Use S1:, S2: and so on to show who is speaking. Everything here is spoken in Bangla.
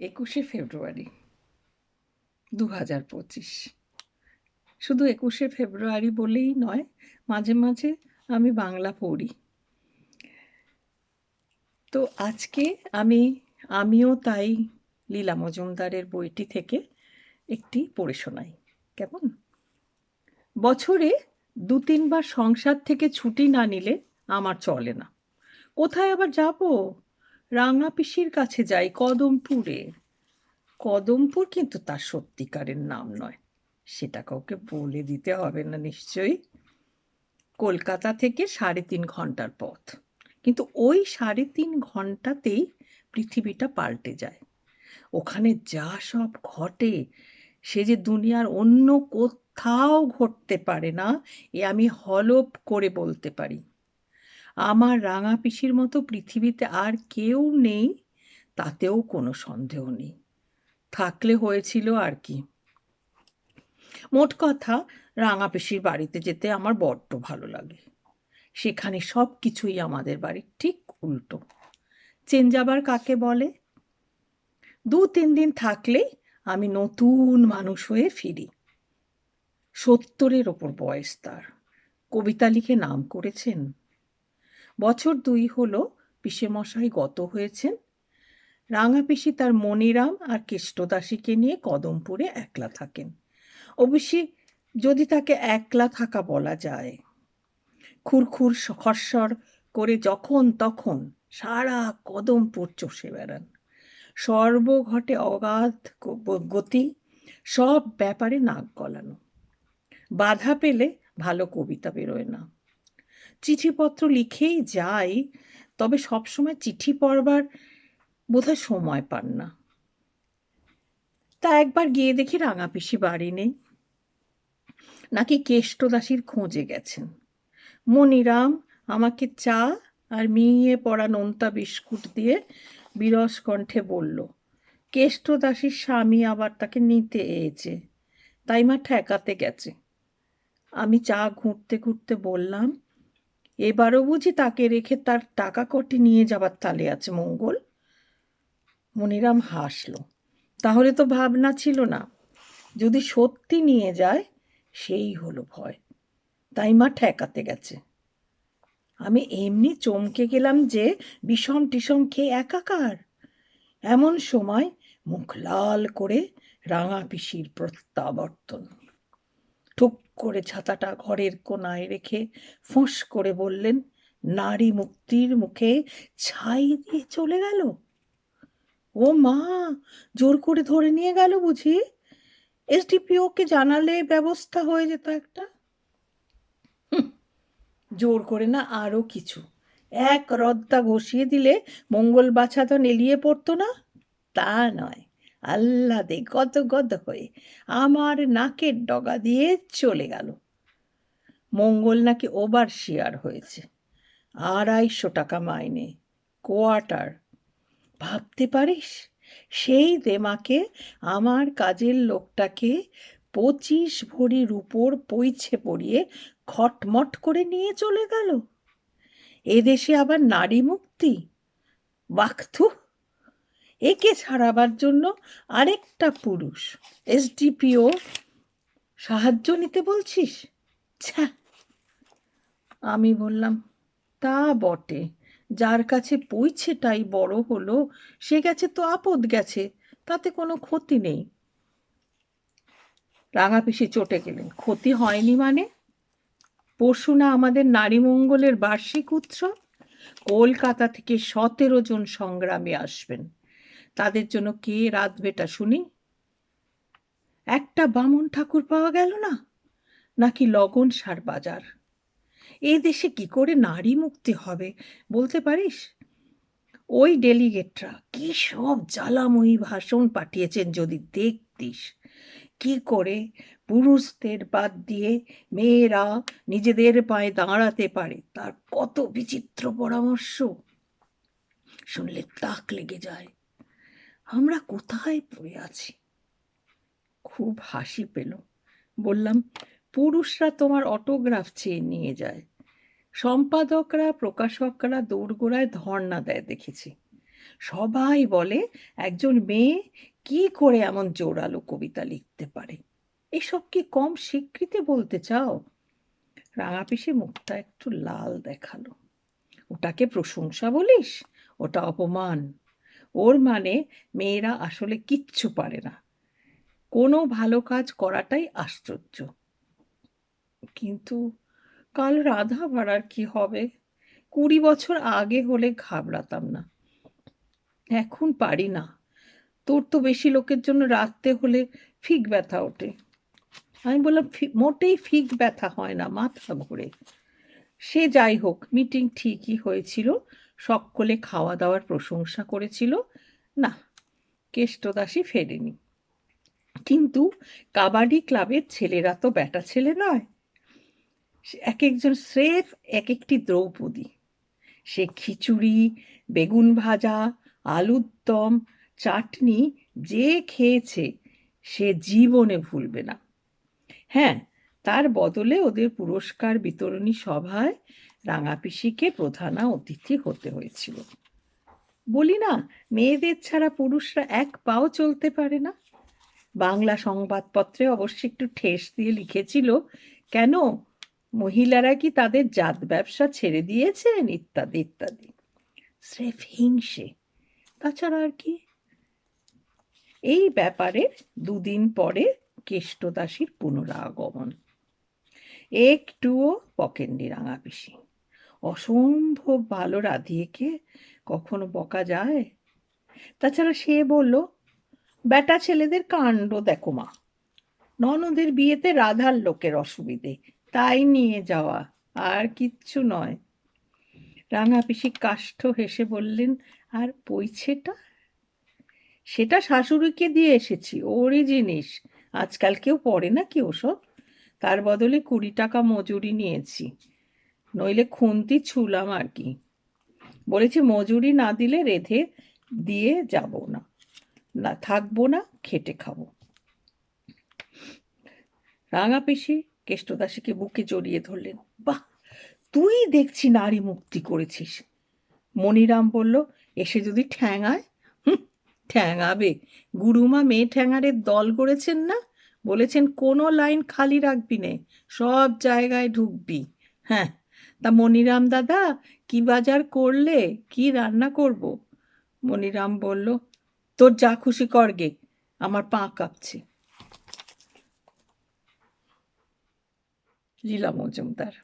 S1: 21শে ফেব্রুয়ারি 2025। শুধু 21শে ফেব্রুয়ারি বলেই নয়, মাঝে মাঝে আমি বাংলা পড়ি। তো আজকে আমিও তাই লীলা মজুমদারের বইটি থেকে একটি পড়ে শোনাই। কেমন? বছরে 2-3 বার সংসার থেকে ছুটি না নিলে আমার চলে না। কোথায় আবার যাব? রাঙা পিসির কাছে যাই, কদমপুরে। কদমপুর কিন্তু তার সত্যিকারের নাম নয়, সেটা কাউকে বলে দিতে হবে না নিশ্চয়ই। কলকাতা থেকে 3.5 ঘন্টার পথ, কিন্তু ওই 3.5 ঘন্টাতেই পৃথিবীটা পাল্টে যায়। ওখানে যা সব ঘটে সে যে দুনিয়ার অন্য কোথাও ঘটতে পারে না, এ আমি হলপ করে বলতে পারি। আমার রাঙা পিসির মতো পৃথিবীতে আর কেউ নেই, তাতেও কোনো সন্দেহ নেই। থাকলে হয়েছিল আর কি। মোট কথা, রাঙা পিসির বাড়িতে যেতে আমার বড্ড ভালো লাগে। সেখানে সব কিছুই আমাদের বাড়ির ঠিক উল্টো। চেঞ্জ আবার কাকে বলে? 2-3 দিন থাকলেই আমি নতুন মানুষ হয়ে ফিরি। 70-এর ওপর বয়স তার। কবিতা লিখে নাম করেছেন। বছর 2 হলো পিসেমশাই গত হয়েছেন। রাঙা পিসি তার মনিরাম আর কেষ্টদাসীকে নিয়ে কদমপুরে একলা থাকেন। অবশ্যই যদি তাকে একলা থাকা বলা যায়। খুরখুর খরসর করে যখন তখন সারা কদমপুর চষে বেড়ান। সর্বঘটে অগাধ গতি, সব ব্যাপারে নাক গলানো। বাধা পেলে ভালো কবিতা বেরোয় না। চিঠিপত্র লিখেই যাই, তবে সবসময় চিঠি পড়বার বোধহয় সময় পান না। তা একবার গিয়ে দেখি রাঙা পিসি বাড়ি নেই, নাকি কেষ্টদাসীর খোঁজে গেছেন। মনিরাম আমাকে চা আর মিয়ে পড়া নোনতা বিস্কুট দিয়ে বিরস কণ্ঠে বলল, কেষ্টদাসীর স্বামী আবার তাকে নিতে এসেছে, তাই মা ঠেকাতে গেছে। আমি চা ঘুঁটতে ঘুঁটতে বললাম, এবারও বুঝি তাকে রেখে তার টাকা কটি নিয়ে যাবার তালে আছে মঙ্গল? মনিরাম হাসল। তাহলে তো ভাবনা ছিল না। যদি সত্যি নিয়ে যায় সেই হলো ভয়, তাই মা ঠেকাতে গেছে। আমি এমনি চমকে গেলাম যে বিষম টিসম খেয়ে একাকার। এমন সময় মুখ লাল করে রাঙা পিসির প্রত্যাবর্তন। ঠুক করে ছাতাটা ঘরের কোনায় রেখে ফোঁস করে বললেন, নারী মুক্তির মুখে ছাই দিয়ে চলে গেল? ও মা, জোর করে ধরে নিয়ে গেল বুঝি? এসডিপিওকে জানালে ব্যবস্থা হয়ে যেত একটা। জোর করে না, আরও কিছু এক রদ্দা ঘষিয়ে দিলে মঙ্গল বাছাধন এলিয়ে পড়তো না? তা নয়, আহ্লাদে গদগদ হয়ে আমার নাকের ডগা দিয়ে চলে গেল। মঙ্গল নাকি ওভারসিয়ার হয়েছে, 250 টাকা মাইনে, কোয়ার্টার। ভাবতে পারিস, সেই দেমাকে আমার কাজের লোকটাকে 25 ভরি রূপোর পইছে পরিয়ে খটমট করে নিয়ে চলে গেল। এদেশে আবার নারী মুক্তি? বাকথু! একে ছাড়াবার জন্য আরেকটা পুরুষ এসডিপিও সাহায্য নিতে বলছিস? ছ্যা! আমি বললাম, তা বটে, যার কাছে পৌঁছেটাই বড় হলো সে গেছে তো আপদ গেছে, তাতে কোনো ক্ষতি নেই। রাঙা পিসি চটে গেলেন, ক্ষতি হয়নি মানে? পরশু না আমাদের নারী মঙ্গলের বার্ষিক উৎসব? কলকাতা থেকে 17 জন সংগ্রামী আসবেন। তাদের জন্য কে রাঁধবেটা শুনি? একটা বামুন ঠাকুর পাওয়া গেল না, নাকি লগন সার বাজার? এ দেশে কি করে নারী মুক্তি হবে বলতে পারিস? ওই ডেলিগেটরা কি সব জ্বালাময়ী ভাষণ পাঠিয়েছেন যদি দেখতিস। কি করে পুরুষদের বাদ দিয়ে মেয়েরা নিজেদের পায়ে দাঁড়াতে পারে তার কত বিচিত্র পরামর্শ, শুনলে তাক লেগে যায়। আমরা কোথায় পড়ে আছি? খুব হাসি পেল। বললাম, পুরুষরা তোমার অটোগ্রাফ চেয়ে নিয়ে যায়, সম্পাদকরা প্রকাশকরা দোরগোড়ায় ধর্ণা দেয় দেখেছি। সবাই বলে একজন মেয়ে কি করে এমন জোরালো কবিতা লিখতে পারে। এসব কি কম স্বীকৃতি বলতে চাও? রাঙা পিসি মুখটা একটু লাল দেখালো। ওটাকে প্রশংসা বলিস? ওটা অপমান। ওর মানে মেয়েরা আসলে কিচ্ছু পারে না, কোনো ভালো কাজ করাটাই আশ্চর্য। কিন্তু কাল রাধা ভাড়ার কি হবে? 20 বছর আগে হলে ঘাবড়াতাম না, এখন পারি না। তোর তো বেশি লোকের জন্য রাঁধতে হলে ফিক ব্যথা ওঠে। আমি বললাম, মোটেই ফিক ব্যথা হয় না, মাথা ঘোরে। সে যাই হোক, মিটিং ঠিকই হয়েছিল, সকলে খাওয়া দাওয়ার প্রশংসা করেছিল। না, কেষ্টদাসী ফেরেনি। কিন্তু কাবাডি ক্লাবের ছেলেরা তো ব্যাটা ছেলে নয়, এক একজন স্রেফ এক একটি দ্রৌপদী। সে খিচুড়ি, বেগুন ভাজা, আলুর দম, চাটনি যে খেয়েছে সে জীবনে ভুলবে না। হ্যাঁ, তার বদলে ওদের পুরস্কার বিতরণী সভায় রাঙা পিসিকে প্রধানা অতিথি হতে হয়েছিল। বলি না, মেয়েদের ছাড়া পুরুষরা এক পাও চলতে পারে না। বাংলা সংবাদপত্রে অবশ্য একটু ঠেস দিয়ে লিখেছিল, কেন মহিলারা কি তাদের জাত ব্যবসা ছেড়ে দিয়েছেন, ইত্যাদি ইত্যাদি। স্রেফ হিংসে, তাছাড়া আর কি। এই ব্যাপারে 2 দিন পরে কেষ্টদাসীর পুনরাগমন। একটুও বকেননি রাঙা পিসি। অসম্ভব ভালো রাধিয়েকে কখনো বকা যায়? তাছাড়া সে বলল, বেটা ছেলেদের কাণ্ড দেখো মা, ননদের বিয়েতে রাধার লোকের অসুবিধে, তাই নিয়ে যাওয়া, আর কিচ্ছু নয়। রাঙা পিসি কাষ্ঠ হেসে বললেন, আর পৈছেটা? সেটা শাশুড়িকে দিয়ে এসেছি, ওরই জিনিস, আজকাল কেউ পড়ে না কি ওসব। তার বদলে 20 টাকা মজুরি নিয়েছি, নইলে খুন্তি ছুলাম আর কি। বলেছি মজুরি না দিলে রেধে দিয়ে যাব না, না থাকবো না, খেটে খাবো। রাঙা পিসি কেষ্টদাসীকে বুকে জড়িয়ে ধরলেন। বাহ, তুই দেখছি নারী মুক্তি করেছিস। মনিরাম বলল, এসে যদি ঠ্যাঙায়? ঠ্যাঙাবে? গুরুমা মেয়ে ঠ্যাঙারের দল গড়েছেন না, বলেছেন কোনো লাইন খালি রাখবি নে, সব জায়গায় ঢুকবি। হ্যাঁ, তা মনিরাম দাদা কি বাজার করলে, কি রান্না করব? মনিরাম বলল, তোর যা খুশি করগে, আমার পা কাঁপছে। লীলা মজুমদার।